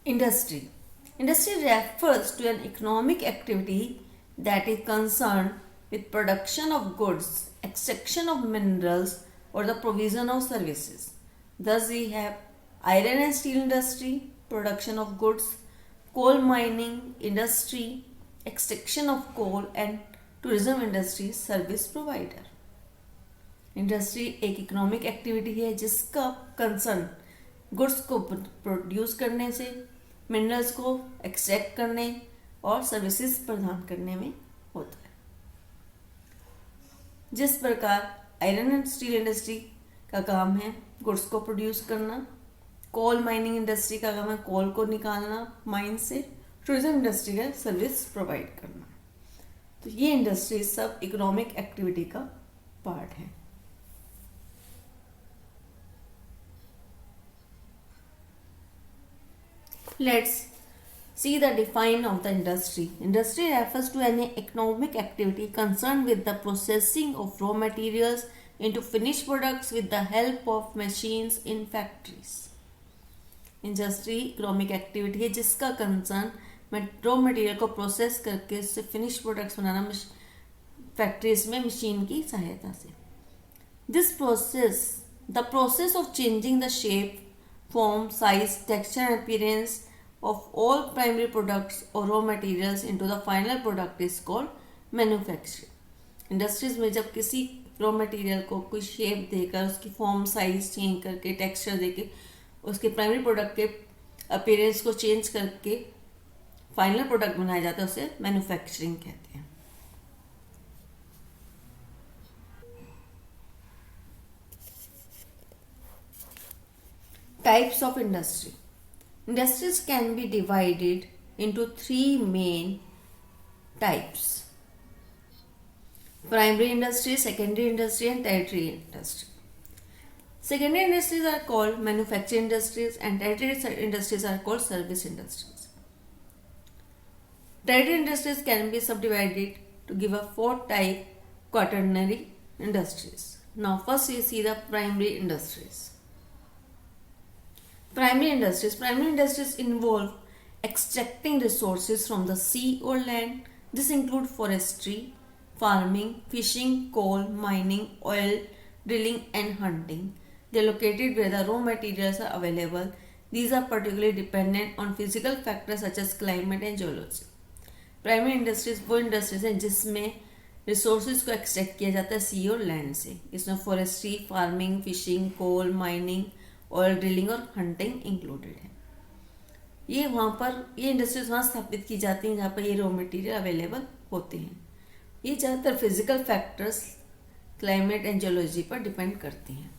Industry. Industry refers to an economic activity that is concerned with production of goods, extraction of minerals, or the provision of services. Thus, we have iron and steel industry, production of goods, coal mining industry, extraction of coal, and tourism industry, service provider. Industry एक economic activity है जिसका concern goods को produce करने से, minerals को extract करने और services प्रदान करने में होता है। जिस प्रकार आयरन एंड स्टील इंडस्ट्री का काम है गुड्स को प्रोड्यूस करना, कोल माइनिंग इंडस्ट्री का काम है कोल को निकालना माइन से, टूरिज्म इंडस्ट्री का सर्विस प्रोवाइड करना। तो ये इंडस्ट्री सब इकोनॉमिक एक्टिविटी का पार्ट है। Let's see the define of the industry. Industry refers to any economic activity concerned with the processing of raw materials into finished products with the help of machines in factories. Industry economic activity है जिसका concern raw material को process करके उससे finish products बनाना factories में machine की सहायता से। The process of changing the shape, form, size, texture and appearance of all primary products or raw materials into the final product is called manufacturing. Industries में जब किसी raw material को कोई shape देकर उसकी फॉर्म साइज चेंज करके texture देके उसके प्राइमरी प्रोडक्ट के अपीयरेंस को चेंज करके फाइनल प्रोडक्ट बनाया जाता है उसे मैन्युफैक्चरिंग कहते हैं। Types of industry. Industries can be divided into three main types: primary industry, secondary industry, and tertiary industry. Secondary industries are called manufacturing industries, and tertiary industries are called service industries. Tertiary industries can be subdivided to give a fourth type: quaternary industries. Now, first we see the primary industries. Primary industries involve extracting resources from the sea or land. This include forestry, farming, fishing, coal, mining, oil, drilling and hunting. They are located where the raw materials are available. These are particularly dependent on physical factors such as climate and geology. Primary industries वो industries हैं जिसमें resources को extract किया जाता है सी और land से। इसमें forestry, farming, fishing, coal mining, oil drilling और हंटिंग इंक्लूडेड है। ये वहाँ पर ये इंडस्ट्रीज वहाँ स्थापित की जाती हैं जहाँ पर ये रॉ मटेरियल अवेलेबल होते हैं। ये ज़्यादातर physical factors climate and geology पर डिपेंड करती हैं।